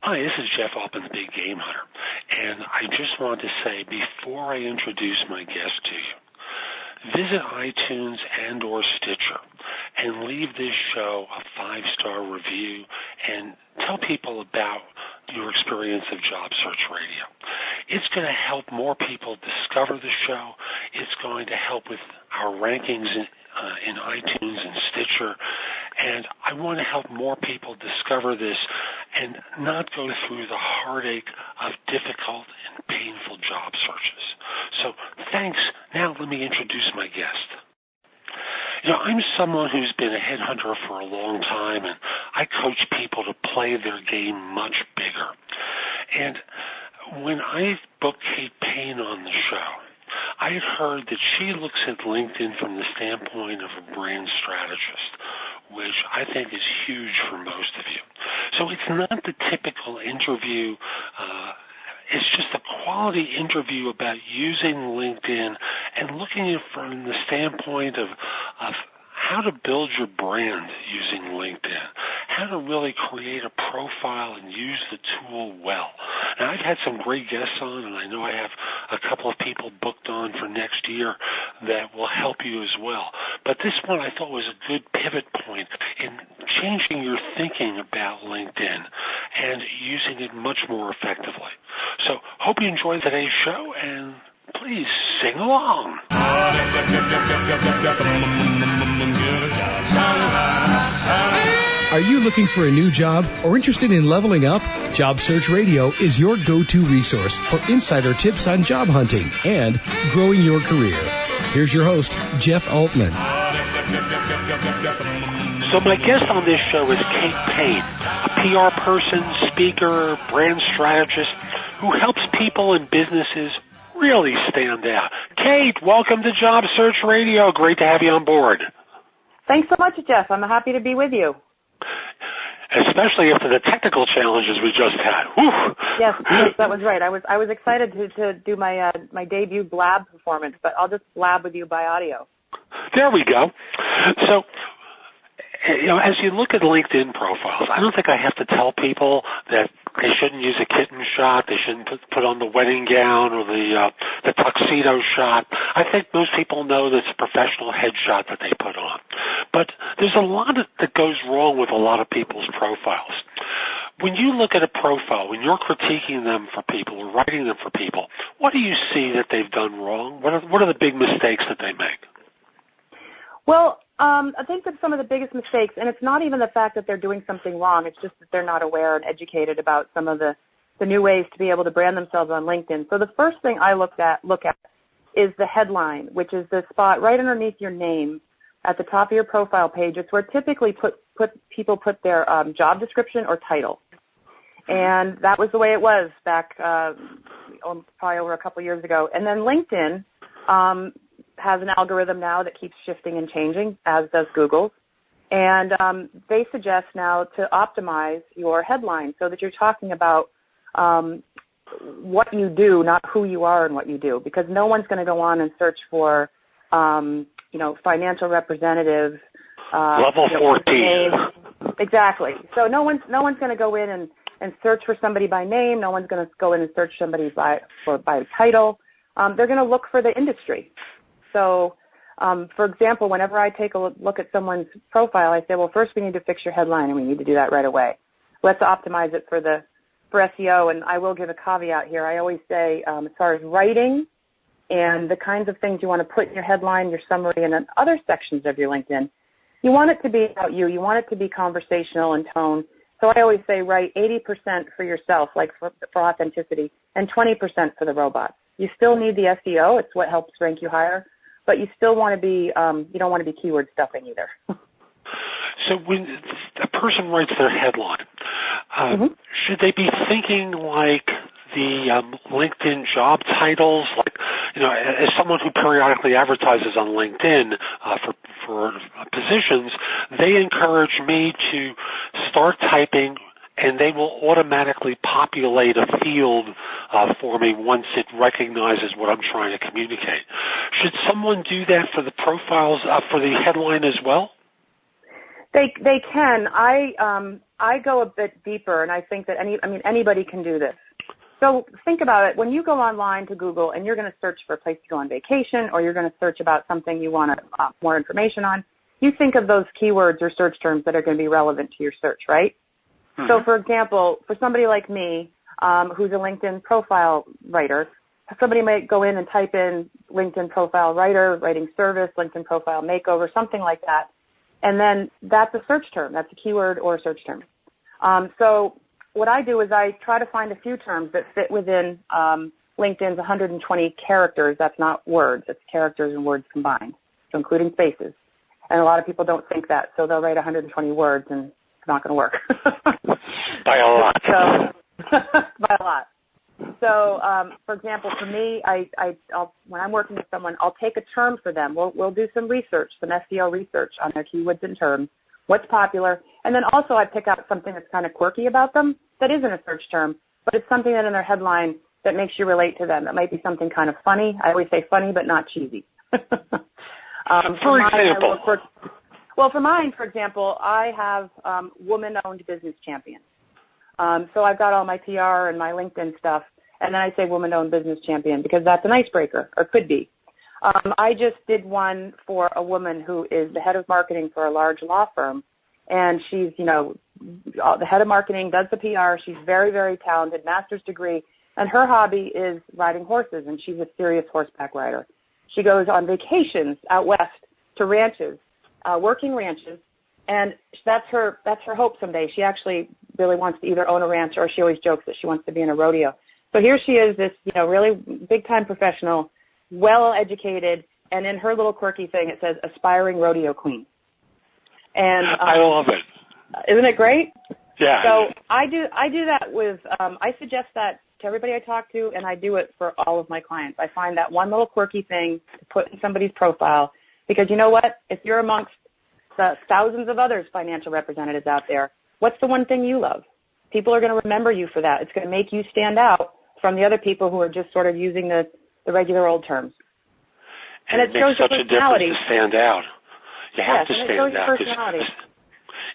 Hi, this is Jeff Altman, the Big Game Hunter, and I just want to say before I introduce my guest to you, visit iTunes and or Stitcher and leave this show a 5-star review and tell people about your experience of Job Search Radio. It's going to help more people discover the show. It's going to help with our rankings in iTunes and Stitcher, and I want to help more people discover this and not go through the heartache of difficult and painful job searches. So thanks. Now let me introduce my guest. I'm someone who's been a headhunter for a long time, and I coach people to play their game much bigger. And when I booked Kate Paine on the show, I had heard that she looks at LinkedIn from the standpoint of a brand strategist, which I think is huge for most of you. So it's not the typical interview. It's just a quality interview about using LinkedIn and looking at it from the standpoint of how to build your brand using LinkedIn, how to really create a profile and use the tool well. Now, I've had some great guests on, and I know I have a couple of people booked on for next year that will help you as well. But this one I thought was a good pivot point in changing your thinking about LinkedIn and using it much more effectively. So hope you enjoyed today's show, and please sing along. Are you looking for a new job or interested in leveling up? Job Search Radio is your go-to resource for insider tips on job hunting and growing your career. Here's your host, Jeff Altman. So my guest on this show is Kate Paine, a PR person, speaker, brand strategist who helps people and businesses really stand out. Kate, welcome to Job Search Radio. Great to have you on board. Thanks so much, Jeff. I'm happy to be with you. Especially after the technical challenges we just had. Whew. Yes, that was right. I was excited to do my debut blab performance, but I'll just blab with you by audio. There we go. So, as you look at LinkedIn profiles, I don't think I have to tell people that they shouldn't use a kitten shot, they shouldn't put on the wedding gown or the tuxedo shot. I think most people know that's a professional headshot that they put on. But there's a lot that goes wrong with a lot of people's profiles. When you look at a profile, when you're critiquing them for people or writing them for people, what do you see that they've done wrong? What are the big mistakes that they make? Well, I think that some of the biggest mistakes, and it's not even the fact that they're doing something wrong, it's just that they're not aware and educated about some of the new ways to be able to brand themselves on LinkedIn. So the first thing I look at is the headline, which is the spot right underneath your name at the top of your profile page. It's where typically people put their job description or title. And that was the way it was back probably over a couple years ago. And then LinkedIn has an algorithm now that keeps shifting and changing, as does Google. And they suggest now to optimize your headline so that you're talking about what you do, not who you are and what you do, because no one's going to go on and search for, financial representative. Level 14. Exactly. So no one's going to go in and search for somebody by name. No one's going to go in and search somebody by title. They're going to look for the industry. So, for example, whenever I take a look at someone's profile, I say, well, first we need to fix your headline, and we need to do that right away. Let's optimize it for SEO, and I will give a caveat here. I always say, as far as writing and the kinds of things you want to put in your headline, your summary, and in other sections of your LinkedIn, you want it to be about you. You want it to be conversational in tone. So I always say write 80% for yourself, like for authenticity, and 20% for the robots. You still need the SEO. It's what helps rank you higher. But you still want to be, you don't want to be keyword stuffing either. So when a person writes their headline, should they be thinking like the LinkedIn job titles? Like, as someone who periodically advertises on LinkedIn for positions, they encourage me to start typing, and they will automatically populate a field for me once it recognizes what I'm trying to communicate. Should someone do that for the profiles, for the headline as well? They can. I I go a bit deeper, and I think that anybody can do this. So think about it. When you go online to Google and you're going to search for a place to go on vacation, or you're going to search about something you want more information on, you think of those keywords or search terms that are going to be relevant to your search, right? Mm-hmm. So, for example, for somebody like me, who's a LinkedIn profile writer, somebody might go in and type in LinkedIn profile writer, writing service, LinkedIn profile makeover, something like that. And then that's a search term. That's a keyword or a search term. So what I do is I try to find a few terms that fit within LinkedIn's 120 characters. That's not words. It's characters and words combined, so including spaces. And a lot of people don't think that, so they'll write 120 words, and it's not going to work. By a lot. By a lot. So, for example, for me, I'll, when I'm working with someone, I'll take a term for them. We'll do some research, some SEO research on their keywords and terms, what's popular, and then also I pick out something that's kind of quirky about them that isn't a search term, but it's something that in their headline that makes you relate to them. That might be something kind of funny. I always say funny, but not cheesy. For example? For mine, for example, I have woman-owned business champion. So I've got all my PR and my LinkedIn stuff, and then I say woman-owned business champion because that's an icebreaker, or could be. I just did one for a woman who is the head of marketing for a large law firm, and she's, the head of marketing, does the PR. She's very, very talented, master's degree, and her hobby is riding horses, and she's a serious horseback rider. She goes on vacations out west to ranches, working ranches, and that's her hope someday. She actually really wants to either own a ranch, or she always jokes that she wants to be in a rodeo. So here she is, this really big-time professional, well-educated, and in her little quirky thing it says aspiring rodeo queen. And I love it. Isn't it great? Yeah. So I do that with I suggest that to everybody I talk to, and I do it for all of my clients. I find that one little quirky thing to put in somebody's profile, because you know what? If you're amongst the thousands of others financial representatives out there, what's the one thing you love? People are going to remember you for that. It's going to make you stand out from the other people who are just sort of using the regular old terms. And it makes such a difference to stand out. You have to stand out.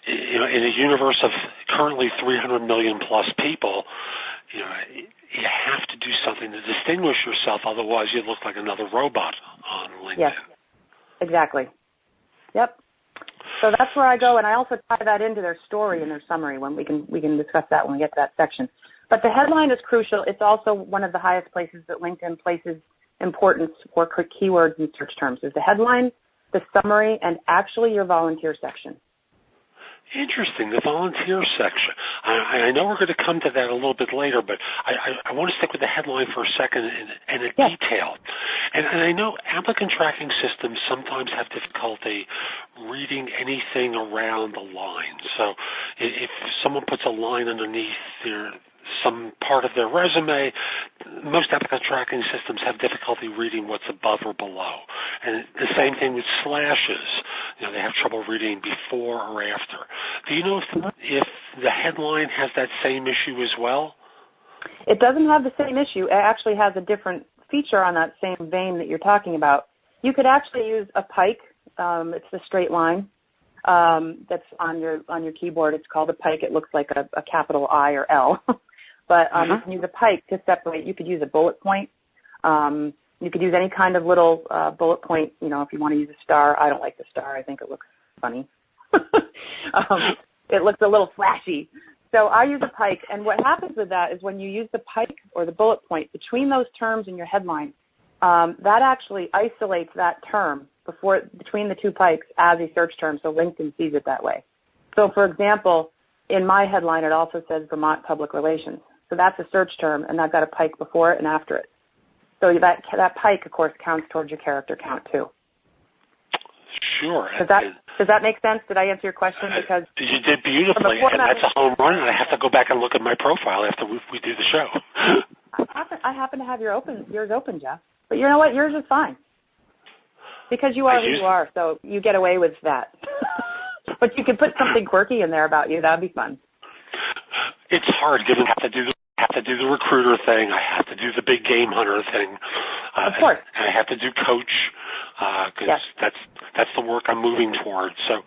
In a universe of currently 300 million plus people, you have to do something to distinguish yourself. Otherwise, you look like another robot on LinkedIn. Yes, exactly. Yep. So that's where I go, and I also tie that into their story and their summary. When we can discuss that when we get to that section. But the headline is crucial. It's also one of the highest places that LinkedIn places importance for keywords and search terms. Is the headline, the summary, and actually your volunteer section. Interesting, the volunteer section. I know we're going to come to that a little bit later, but I want to stick with the headline for a second and a detail. And I know applicant tracking systems sometimes have difficulty reading anything around the line. So if someone puts a line underneath some part of their resume, most applicant tracking systems have difficulty reading what's above or below. And the same thing with slashes. They have trouble reading before or after. Do you know if the headline has that same issue as well? It doesn't have the same issue. It actually has a different feature on that same vein that you're talking about. You could actually use a pike. It's a straight line that's on your keyboard. It's called a pike. It looks like a capital I or L. But you can use a pike to separate. You could use a bullet point. You could use any kind of little bullet point, if you want to use a star. I don't like the star. I think it looks funny. It looks a little flashy. So I use a pike. And what happens with that is when you use the pike or the bullet point between those terms in your headline, that actually isolates that term between the two pikes as a search term, so LinkedIn sees it that way. So, for example, in my headline, it also says Vermont Public Relations. So that's a search term, and I've got a pike before it and after it. So that pike, of course, counts towards your character count, too. Sure. Does that make sense? Did I answer your question? Because you did beautifully, and that's a home run, and I have to go back and look at my profile after we do the show. I happen to have yours open, Jeff. But you know what? Yours is fine. Because you are who you are, so you get away with that. But you could put something quirky in there about you. That would be fun. It's hard, given I have to do the recruiter thing. I have to do the big game hunter thing. Of course. And I have to do coach, because that's the work I'm moving towards. So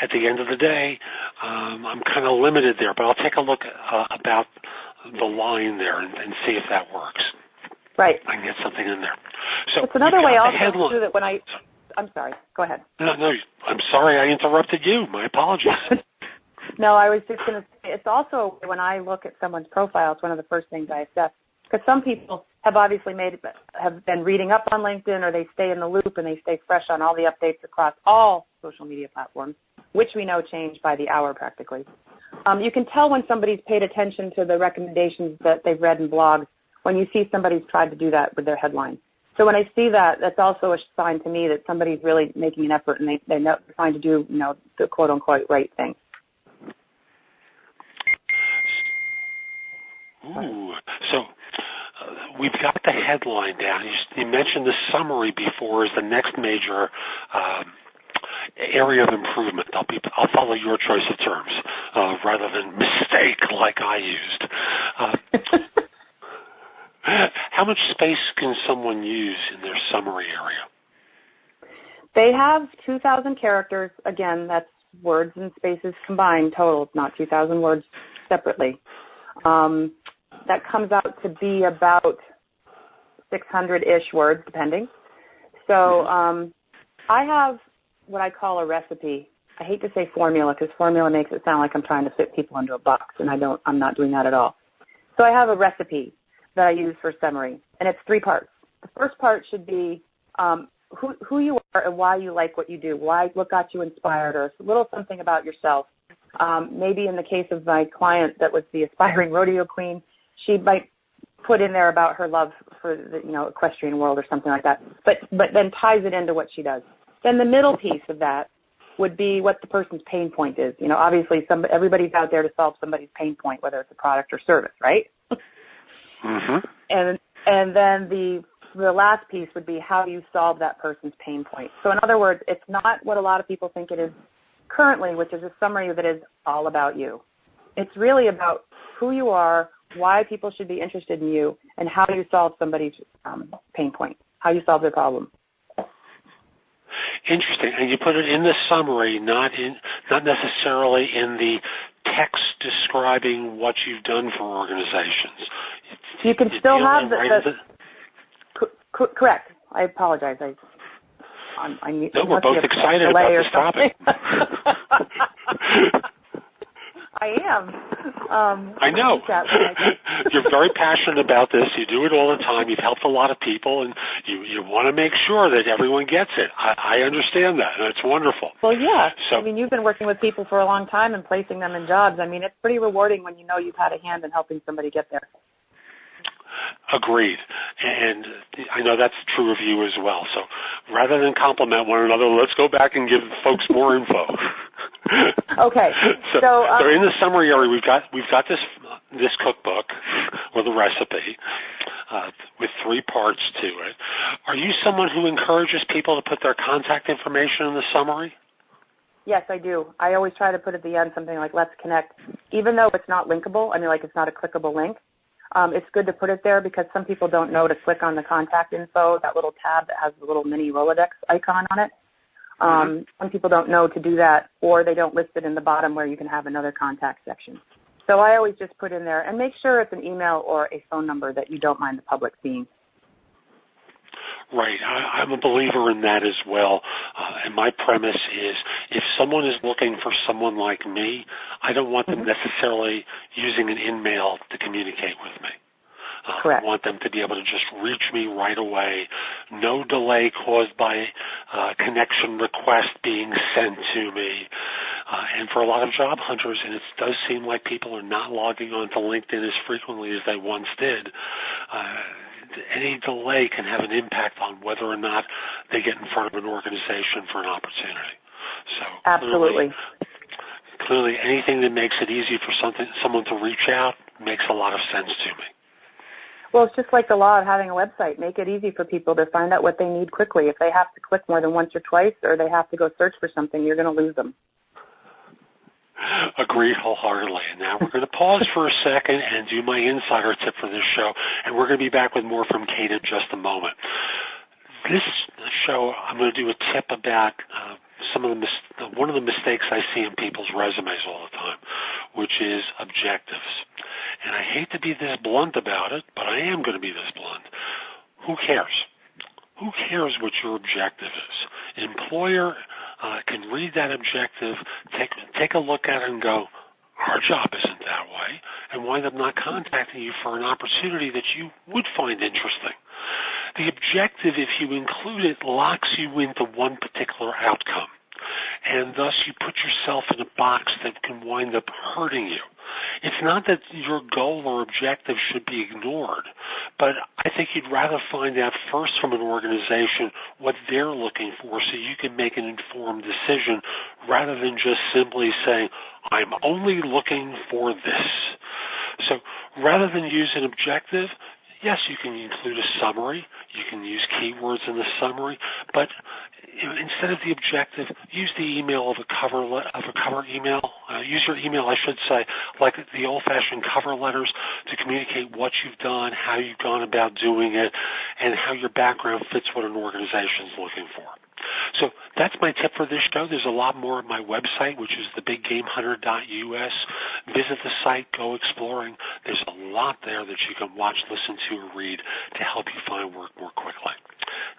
at the end of the day, I'm kind of limited there, but I'll take a look about the line there and see if that works. Right. I can get something in there. So it's another way also too that when I'm sorry, go ahead. No, I'm sorry I interrupted you. My apologies. No, I was just going to say, it's also when I look at someone's profile, it's one of the first things I assess. Because some people have obviously have been reading up on LinkedIn, or they stay in the loop and they stay fresh on all the updates across all social media platforms, which we know change by the hour practically. You can tell when somebody's paid attention to the recommendations that they've read in blogs when you see somebody's tried to do that with their headline. So when I see that, that's also a sign to me that somebody's really making an effort and they're trying to do, the quote-unquote right thing. Ooh, so we've got the headline down. You mentioned the summary before as the next major area of improvement. I'll follow your choice of terms rather than mistake like I used. How much space can someone use in their summary area? They have 2,000 characters. Again, that's words and spaces combined total. It's not 2,000 words separately. That comes out to be about 600-ish words, depending. So I have what I call a recipe. I hate to say formula because formula makes it sound like I'm trying to fit people into a box, and I'm not doing that at all. So I have a recipe that I use for summary, and it's 3 parts. The first part should be who you are and why you like what you do, what got you inspired, or a little something about yourself. Maybe in the case of my client that was the aspiring rodeo queen, she might put in there about her love for the equestrian world or something like that, but then ties it into what she does. Then the middle piece of that would be what the person's pain point is. Obviously everybody's out there to solve somebody's pain point, whether it's a product or service, right? Mm-hmm. And then the last piece would be how you solve that person's pain point. So in other words, it's not what a lot of people think it is currently, which is a summary that is all about you. It's really about who you are, why people should be interested in you, and how you solve somebody's pain point, how you solve their problem. Interesting. And you put it in the summary, not necessarily in the text describing what you've done for organizations. You can still have correct. I apologize. No, we're both excited about this topic. I am. I know. You're very passionate about this. You do it all the time. You've helped a lot of people, and you want to make sure that everyone gets it. I understand that, and it's wonderful. Well, yeah. So, you've been working with people for a long time and placing them in jobs. It's pretty rewarding when you know you've had a hand in helping somebody get there. Agreed. And I know that's true of you as well. So rather than compliment one another, let's go back and give folks more info. Okay. So in the summary area, we've got this cookbook or the recipe with 3 parts to it. Are you someone who encourages people to put their contact information in the summary? Yes, I do. I always try to put at the end something like "Let's connect," even though it's not linkable. It's not a clickable link. It's good to put it there because some people don't know to click on the contact info, that little tab that has the little mini Rolodex icon on it. Some people don't know to do that, or they don't list it in the bottom where you can have another contact section. So I always just put in there and make sure it's an email or a phone number that you don't mind the public seeing. Right. I'm a believer in that as well. And my premise is if someone is looking for someone like me, I don't want them necessarily using an in-mail to communicate with me. Correct. I want them to be able to just reach me right away. No delay caused by connection request being sent to me. And for a lot of job hunters, and it does seem like people are not logging on to LinkedIn as frequently as they once did, any delay can have an impact on whether or not they get in front of an organization for an opportunity. So absolutely. Clearly anything that makes it easy for someone to reach out makes a lot of sense to me. Well, it's just like the law of having a website. Make it easy for people to find out what they need quickly. If they have to click more than once or twice, or they have to go search for something, you're going to lose them. Agreed wholeheartedly. And now we're going to pause for a second and do my insider tip for this show, and we're going to be back with more from Kate in just a moment. This show, I'm going to do a tip about one of the mistakes I see in people's resumes all the time, which is objectives. And I hate to be this blunt about it, but I am going to be this blunt. Who cares? Who cares what your objective is? An employer can read that objective, take a look at it and go, our job isn't that way, and wind up not contacting you for an opportunity that you would find interesting. The objective, if you include it, locks you into one particular outcome, and thus you put yourself in a box that can wind up hurting you. It's not that your goal or objective should be ignored, but I think you'd rather find out first from an organization what they're looking for so you can make an informed decision rather than just simply saying, I'm only looking for this. So rather than use an objective, yes, you can include a summary. You can use keywords in the summary, but instead of the objective, use the email of a cover email. Use your email, I should say, like the old-fashioned cover letters to communicate what you've done, how you've gone about doing it, and how your background fits what an organization's looking for. So that's my tip for this show. There's a lot more at my website, which is thebiggamehunter.us. Visit the site, go exploring. There's a lot there that you can watch, listen to, or read to help you find work more quickly.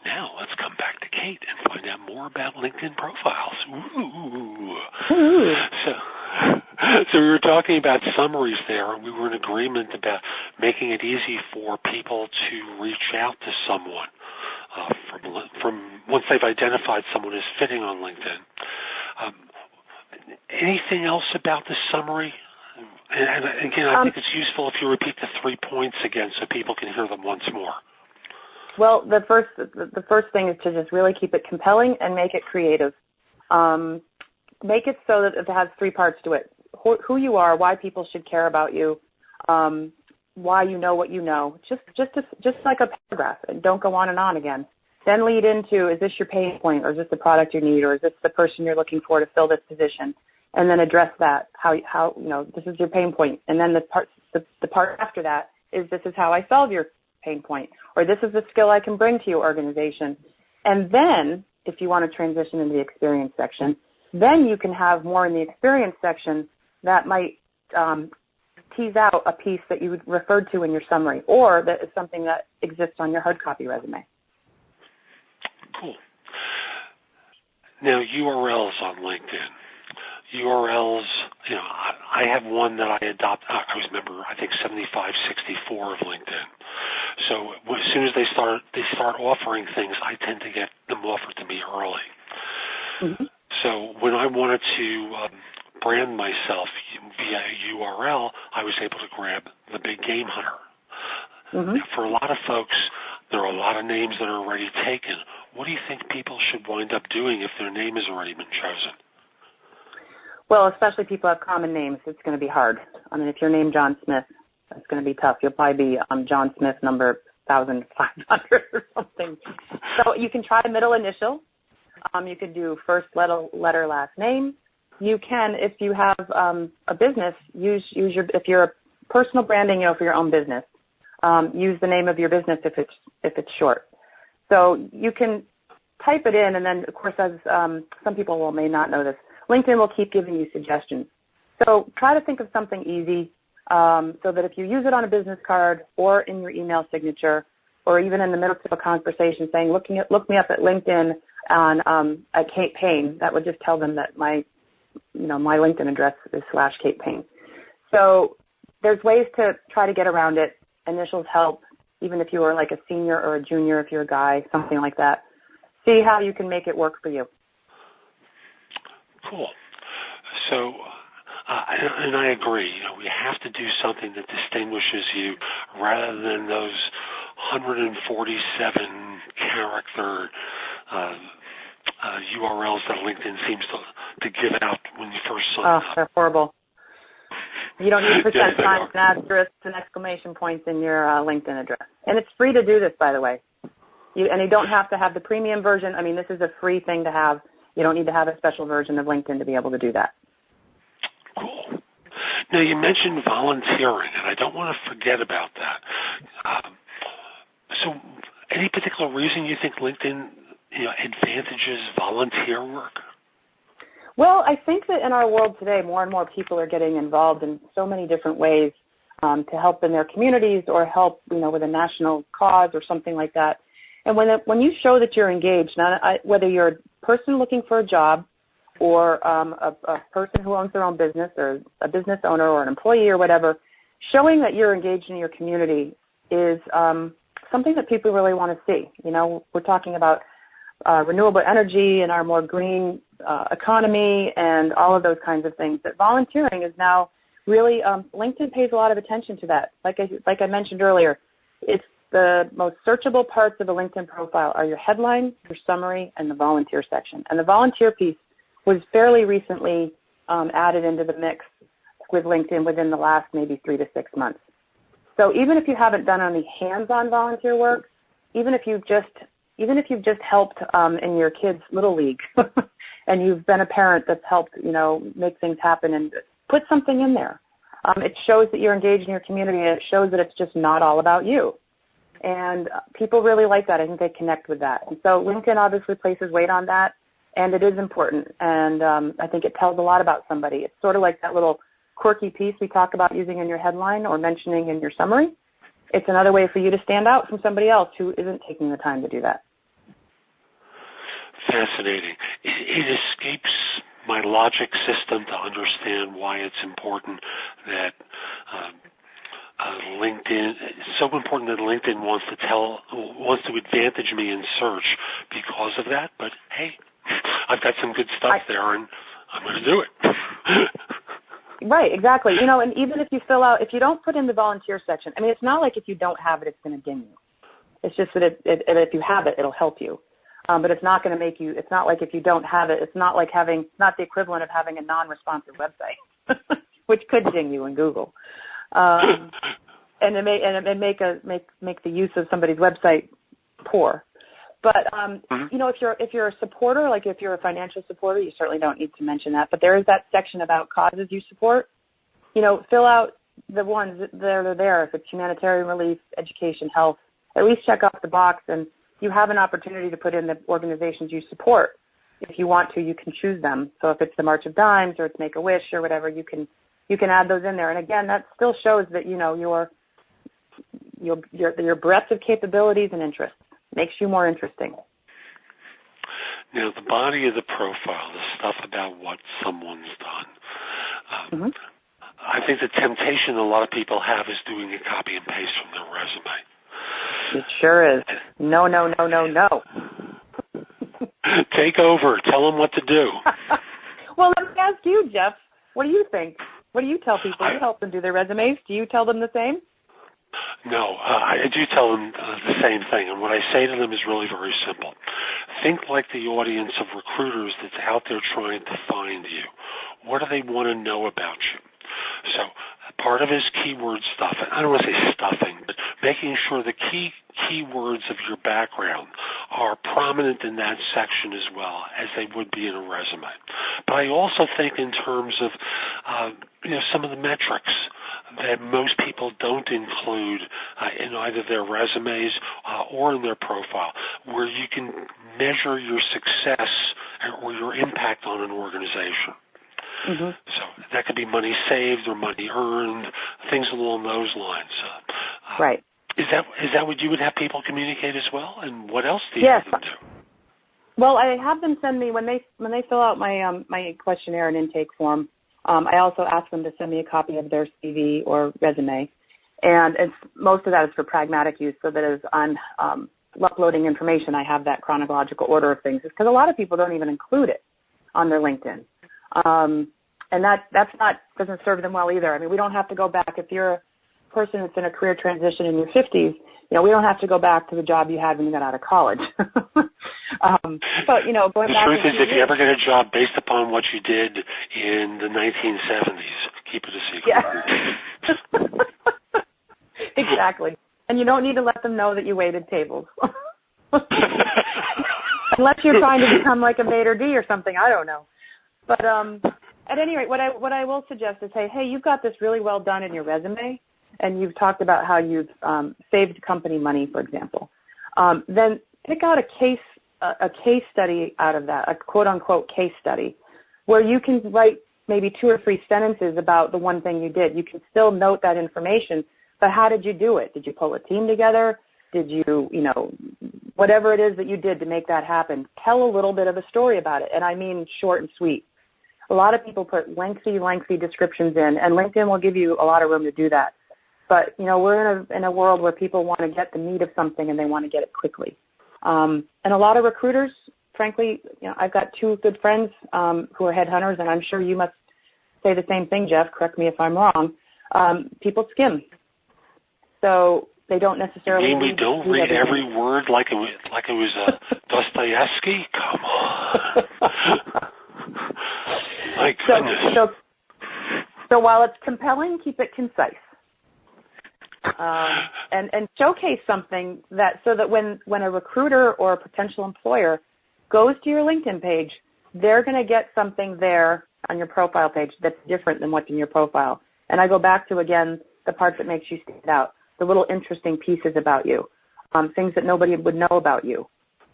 Now let's come back to Kate and find out more about LinkedIn profiles. Ooh. So we were talking about summaries there, and we were in agreement about making it easy for people to reach out to someone from once they've identified someone as fitting on LinkedIn. Anything else about the summary? And again, I think it's useful if you repeat the 3 points again so people can hear them once more. Well, the first thing is to just really keep it compelling and make it creative. Make it so that it has 3 parts to it. Who you are, why people should care about you, why you know what you know. Just like a paragraph, and don't go on and on again. Then lead into, is this your pain point, or is this the product you need, or is this the person you're looking for to fill this position? And then address that, how this is your pain point. And then the part after that is, this is how I solve your pain point, or this is the skill I can bring to your organization. And then, if you want to transition into the experience section, then you can have more in the experience section that might tease out a piece that you referred to in your summary, or that is something that exists on your hard copy resume. Cool. Now, URLs on LinkedIn. URLs, I have one that I adopt. I was member, I think 7564 of LinkedIn. So as soon as they start offering things, I tend to get them offered to me early. Mm-hmm. So when I wanted to brand myself via a URL, I was able to grab the Big Game Hunter. Mm-hmm. For a lot of folks, there are a lot of names that are already taken. What do you think people should wind up doing if their name has already been chosen? Well, especially people have common names, it's going to be hard. I mean, if you're named John Smith, that's going to be tough. You'll probably be John Smith number 1,500 or something. So you can try middle initial. You could do first letter, last name. You can, if you have a business, use your, if you're a personal branding, for your own business, use the name of your business if it's short. So you can type it in, and then, of course, as some people may not know this, LinkedIn will keep giving you suggestions. So try to think of something easy so that if you use it on a business card or in your email signature, or even in the middle of a conversation saying, look me up at LinkedIn at Kate Paine, that would just tell them that my LinkedIn address is /Kate Paine. So there's ways to try to get around it. Initials help, even if you are like a senior or a junior, if you're a guy, something like that. See how you can make it work for you. Cool. So, and I agree. We have to do something that distinguishes you rather than those 147 character URLs that LinkedIn seems to give out when you first sign up. Oh, they're horrible. You don't need percent signs and asterisks and exclamation points in your LinkedIn address. And it's free to do this, by the way. And you don't have to have the premium version. I mean, this is a free thing to have. You don't need to have a special version of LinkedIn to be able to do that. Cool. Now, you mentioned volunteering, and I don't want to forget about that. So Any particular reason you think LinkedIn advantages volunteer work? Well, I think that in our world today, more and more people are getting involved in so many different ways to help in their communities or help, with a national cause or something like that. And when you show that you're engaged, whether you're a person looking for a job or a person who owns their own business or a business owner or an employee or whatever, showing that you're engaged in your community is something that people really want to see. We're talking about renewable energy and our more green economy and all of those kinds of things. That volunteering is now really, LinkedIn pays a lot of attention to that. Like I mentioned earlier, it's the most searchable parts of a LinkedIn profile are your headline, your summary, and the volunteer section. And the volunteer piece was fairly recently added into the mix with LinkedIn within the last maybe 3 to 6 months. So even if you haven't done any hands-on volunteer work, even if you've just helped in your kids' little league and you've been a parent that's helped, make things happen and put something in there. It shows that you're engaged in your community, and it shows that it's just not all about you. And people really like that. I think they connect with that. And so LinkedIn obviously places weight on that, and it is important. And I think it tells a lot about somebody. It's sort of like that little quirky piece we talk about using in your headline or mentioning in your summary. It's another way for you to stand out from somebody else who isn't taking the time to do that. Fascinating. It escapes my logic system to understand why it's important that LinkedIn. It's so important that LinkedIn wants to advantage me in search because of that. But hey, I've got some good stuff there, and I'm going to do it. Right, exactly. And even if you don't put in the volunteer section, it's not like if you don't have it, it's going to ding you. It's just that if you have it, it'll help you. But it's not going to make you, it's not like if you don't have it, it's not like not the equivalent of having a non-responsive website, which could ding you in Google. And it make the use of somebody's website poor. But, if you're a supporter, like if you're a financial supporter, you certainly don't need to mention that. But there is that section about causes you support. Fill out the ones that are there. If it's humanitarian relief, education, health, at least check off the box, and you have an opportunity to put in the organizations you support. If you want to, you can choose them. So if it's the March of Dimes or it's Make-A-Wish or whatever, you can add those in there. And again, that still shows that your breadth of capabilities and interests makes you more interesting. Now, the body of the profile, the stuff about what someone's done. I think the temptation a lot of people have is doing a copy and paste from their resume. It sure is. No. Take over. Tell them what to do. Well, let me ask you, Jeff. What do you think? What do you tell people? You help them do their resumes. Do you tell them the same? No, I do tell them the same thing, and what I say to them is really very simple. Think like the audience of recruiters that's out there trying to find you. What do they want to know about you? So part of it is keyword stuffing. I don't want to say stuffing, but making sure the keywords of your background are prominent in that section as well as they would be in a resume. But I also think in terms of some of the metrics that most people don't include in either their resumes or in their profile, where you can measure your success or your impact on an organization. So that could be money saved or money earned, things along those lines. Right. Is that what you would have people communicate as well? And what else do you have them do? Well, I have them send me when they fill out my questionnaire and intake form. I also ask them to send me a copy of their CV or resume, and most of that is for pragmatic use, so that as I'm uploading information, I have that chronological order of things. Because a lot of people don't even include it on their LinkedIn. And doesn't serve them well either. We don't have to go back. If you're a person that's in a career transition in your 50s, we don't have to go back to the job you had when you got out of college. But, going back. The truth is, if you ever get a job based upon what you did in the 1970s, keep it a secret. Yeah. Exactly. And you don't need to let them know that you waited tables. Unless you're trying to become like a maitre d' or something, I don't know. But at any rate, what I will suggest is, hey, you've got this really well done in your resume, and you've talked about how you've saved company money, for example. then pick out a case study out of that, a quote-unquote case study, where you can write maybe 2 or 3 sentences about the one thing you did. You can still note that information, but how did you do it? Did you pull a team together? Did you, whatever it is that you did to make that happen, tell a little bit of a story about it, and I mean short and sweet. A lot of people put lengthy descriptions in, and LinkedIn will give you a lot of room to do that. But, we're in a world where people want to get the meat of something and they want to get it quickly. And a lot of recruiters, frankly, I've got 2 good friends who are headhunters, and I'm sure you must say the same thing, Jeff. Correct me if I'm wrong. People skim. So they don't necessarily. You mean we don't read every word like it was Dostoevsky? Come on. My goodness. So while it's compelling, keep it concise. And showcase something so that when a recruiter or a potential employer goes to your LinkedIn page, they're going to get something there on your profile page that's different than what's in your profile. And I go back to, again, the part that makes you stand out, the little interesting pieces about you, things that nobody would know about you.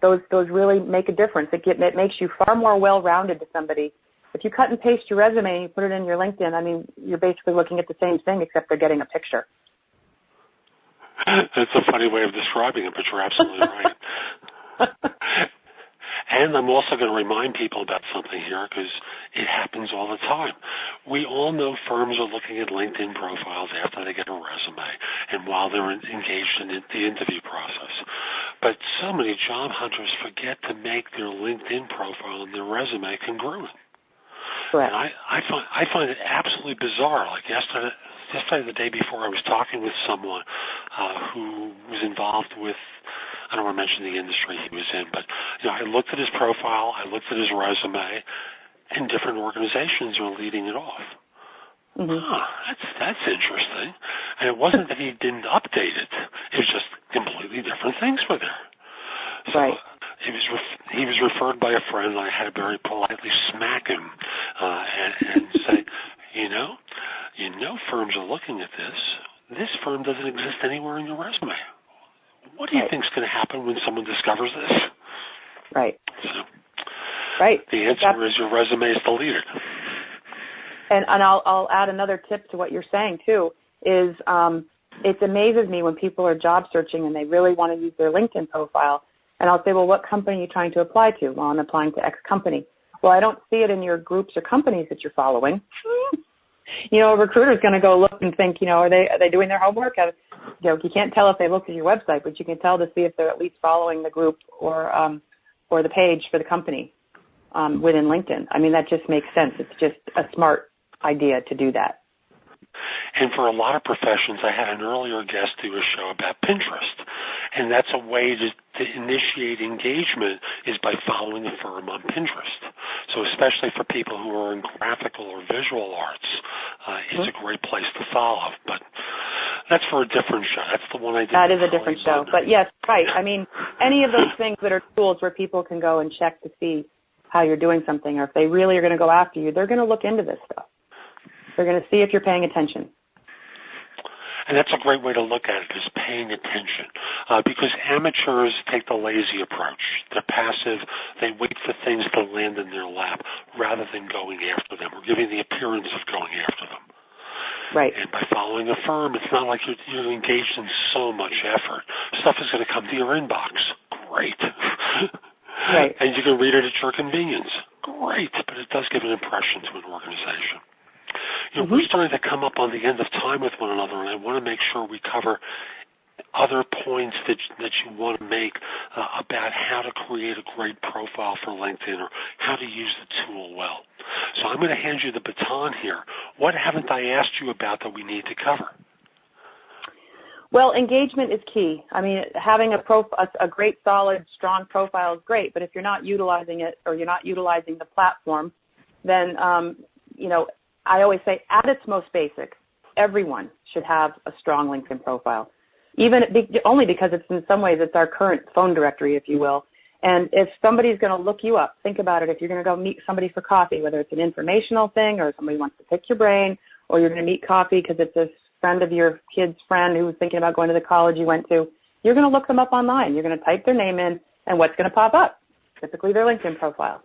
Those really make a difference. It makes you far more well-rounded to somebody. If you cut and paste your resume and you put it in your LinkedIn, I mean, you're basically looking at the same thing except they're getting a picture. That's a funny way of describing it, but you're absolutely right. And I'm also going to remind people about something here because it happens all the time. We all know firms are looking at LinkedIn profiles after they get a resume and while they're engaged in the interview process. But so many job hunters forget to make their LinkedIn profile and their resume congruent. Correct. And I find it absolutely bizarre. Like yesterday, the day before, I was talking with someone who was involved with, I don't want to mention the industry he was in, but I looked at his profile, I looked at his resume, and different organizations are leading it off. Mm-hmm. That's interesting. And it wasn't that he didn't update it; it was just completely different things were there. So right. He was referred by a friend. I had to very politely smack him and say, firms are looking at this. This firm doesn't exist anywhere in your resume. What do you think is going to happen when someone discovers this? Right. So, right. The answer is your resume is deleted. And I'll add another tip to what you're saying too. Is it amazes me when people are job searching and they really want to use their LinkedIn profile. And I'll say, well, what company are you trying to apply to? Well, I'm applying to X company. Well, I don't see it in your groups or companies that you're following. A recruiter's going to go look and think, are they doing their homework? You can't tell if they looked at your website, but you can tell to see if they're at least following the group or the page for the company within LinkedIn. I mean, that just makes sense. It's just a smart idea to do that. And for a lot of professions, I had an earlier guest do a show about Pinterest. And that's a way to initiate engagement is by following a firm on Pinterest. So especially for people who are in graphical or visual arts, it's a great place to follow. But that's for a different show. That's the one I did. That is a different show. But yes, right. I mean, any of those things that are tools where people can go and check to see how you're doing something, or if they really are going to go after you, they're going to look into this stuff. They're going to see if you're paying attention. And that's a great way to look at it, is paying attention. Because amateurs take the lazy approach. They're passive. They wait for things to land in their lap rather than going after them or giving the appearance of going after them. Right. And by following a firm, it's not like you're engaged in so much effort. Stuff is going to come to your inbox. Great. Right. And you can read it at your convenience. Great. But it does give an impression to an organization. We're starting to come up on the end of time with one another, and I want to make sure we cover other points that you want to make about how to create a great profile for LinkedIn or how to use the tool well. So I'm going to hand you the baton here. What haven't I asked you about that we need to cover? Well, engagement is key. I mean, having a great, solid, strong profile is great, but if you're not utilizing it or you're not utilizing the platform, then, I always say at its most basic, everyone should have a strong LinkedIn profile, only because it's in some ways it's our current phone directory, if you will. And if somebody's going to look you up, think about it. If you're going to go meet somebody for coffee, whether it's an informational thing or somebody wants to pick your brain, or you're going to meet coffee because it's a friend of your kid's friend who's thinking about going to the college you went to, you're going to look them up online. You're going to type their name in, and what's going to pop up? Typically their LinkedIn profile.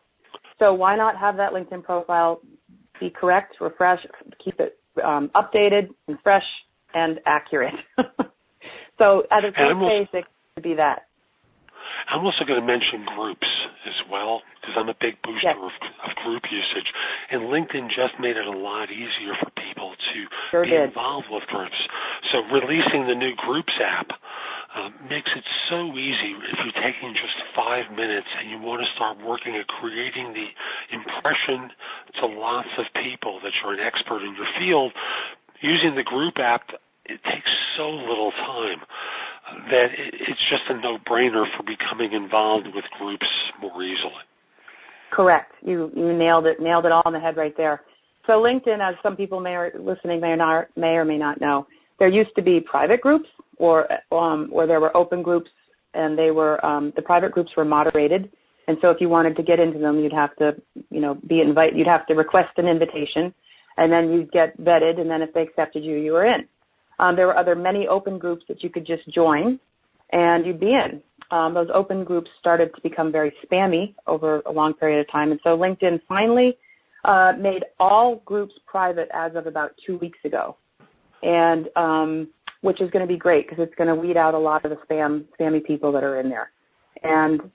So why not have that LinkedIn profile be correct, refresh, keep it updated and fresh and accurate? So at its most basic, to be that. I'm also going to mention groups as well, because I'm a big booster of group usage. And LinkedIn just made it a lot easier for people to be involved with groups. So releasing the new Groups app makes it so easy if you're taking just 5 minutes and you want to start working at creating the impression to lots of people that you're an expert in your field. Using the Group app, it takes so little time that it's just a no-brainer for becoming involved with groups more easily. Correct. You nailed it all on the head right there. So LinkedIn, as some people may or may not know, there used to be private groups or there were open groups, and they were the private groups were moderated. And so if you wanted to get into them, you'd have to you'd have to request an invitation, and then you'd get vetted, and then if they accepted you, you were in. There were many open groups that you could just join, and you'd be in. Those open groups started to become very spammy over a long period of time, and so LinkedIn finally made all groups private as of about 2 weeks ago, and which is going to be great because it's going to weed out a lot of the spammy people that are in there. And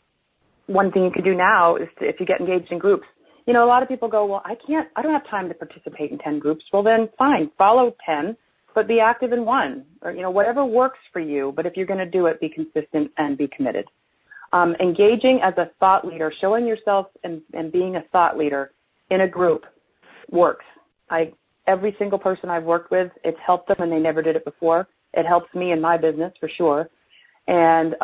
one thing you could do now is if you get engaged in groups, a lot of people go, well, I don't have time to participate in 10 groups. Well, then fine, follow 10. But be active in one, or whatever works for you. But if you're going to do it, be consistent and be committed. Engaging as a thought leader, showing yourself and being a thought leader in a group works. Every single person I've worked with, it's helped them, and they never did it before. It helps me in my business for sure, and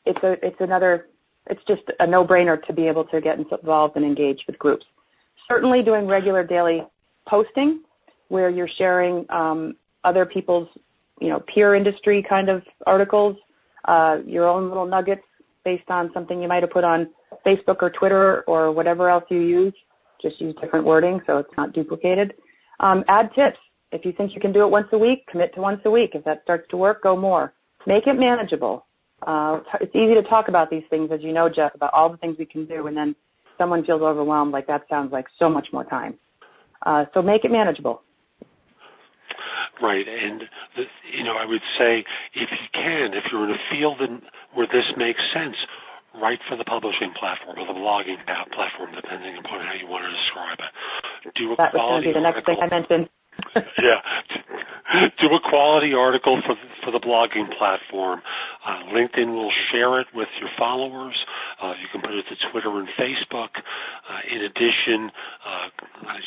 it's just a no-brainer to be able to get involved and engage with groups. Certainly, doing regular daily posting, where you're sharing other people's, peer industry kind of articles, your own little nuggets based on something you might have put on Facebook or Twitter or whatever else you use. Just use different wording so it's not duplicated. Add tips. If you think you can do it once a week, commit to once a week. If that starts to work, go more. Make it manageable. It's easy to talk about these things, as you know, Jeff, about all the things we can do, and then someone feels overwhelmed, like that sounds like so much more time. So make it manageable. Right, and I would say if you're in a field where this makes sense, write for the publishing platform or the blogging platform, depending upon how you want to describe it. Do a that quality was going to be the next thing I mentioned. Yeah, do a quality article for the blogging platform. LinkedIn will share it with your followers. You can put it to Twitter and Facebook. In addition,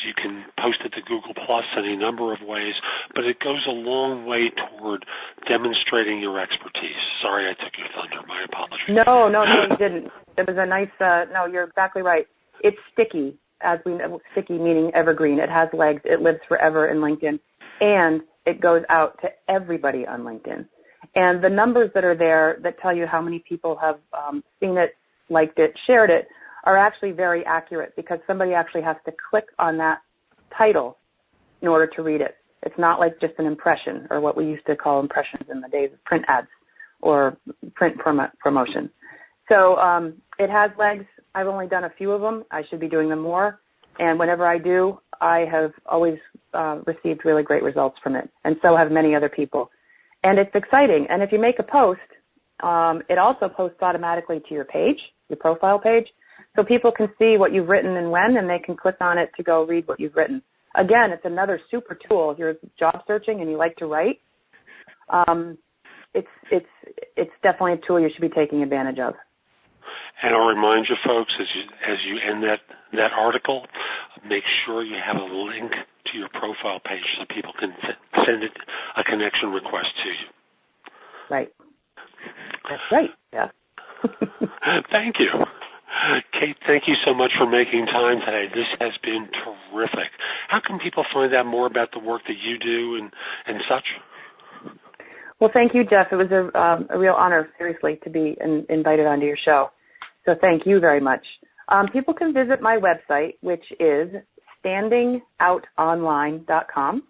you can post it to Google Plus any number of ways, but it goes a long way toward demonstrating your expertise. Sorry I took your thunder. My apologies. No, you didn't. It was a nice, no, you're exactly right. It's sticky. As we know, sticky meaning evergreen. It has legs. It lives forever in LinkedIn, and it goes out to everybody on LinkedIn. And the numbers that are there that tell you how many people have seen it, liked it, shared it, are actually very accurate because somebody actually has to click on that title in order to read it. It's not like just an impression, or what we used to call impressions in the days of print ads or print promotion. So it has legs. I've only done a few of them. I should be doing them more. And whenever I do, I have always received really great results from it. And so have many other people. And it's exciting. And if you make a post, it also posts automatically to your page, your profile page, so people can see what you've written and when, and they can click on it to go read what you've written. Again, it's another super tool. If you're job searching and you like to write, it's definitely a tool you should be taking advantage of. And I'll remind you, folks, as you end that article, make sure you have a link to your profile page so people can send it a connection request to you. Right. That's right. Yeah. Thank you. Kate, thank you so much for making time today. This has been terrific. How can people find out more about the work that you do and such? Well, thank you, Jeff. It was a real honor, seriously, to be invited onto your show. So thank you very much. People can visit my website, which is standingoutonline.com.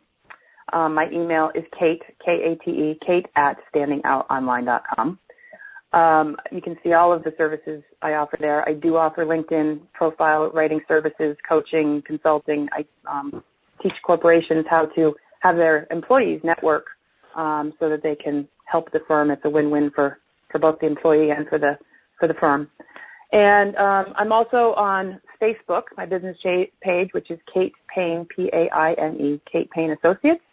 My email is Kate, K-A-T-E, Kate at standingoutonline.com. You can see all of the services I offer there. I do offer LinkedIn profile writing services, coaching, consulting. I teach corporations how to have their employees network so that they can help the firm. It's a win-win for both the employee and for the firm. And I'm also on Facebook, my business page, which is Kate Paine, P-A-I-N-E, Kate Paine Associates,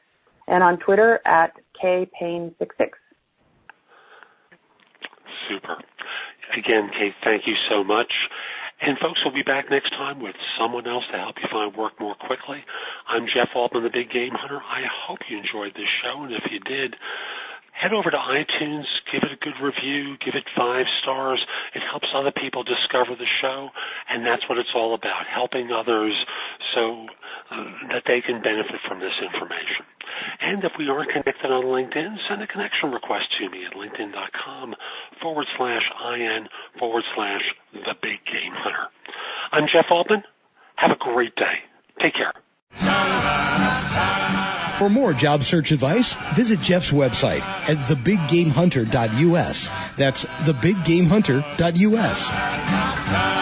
and on Twitter at KPaine66. Super. Again, Kate, thank you so much. And folks, we'll be back next time with someone else to help you find work more quickly. I'm Jeff Altman, the Big Game Hunter. I hope you enjoyed this show, and if you did, head over to iTunes, give it a good review, give it 5 stars. It helps other people discover the show, and that's what it's all about, helping others so that they can benefit from this information. And if we aren't connected on LinkedIn, send a connection request to me at linkedin.com/IN/The Big Game Hunter. I'm Jeff Altman. Have a great day. Take care. For more job search advice, visit Jeff's website at thebiggamehunter.us. That's thebiggamehunter.us.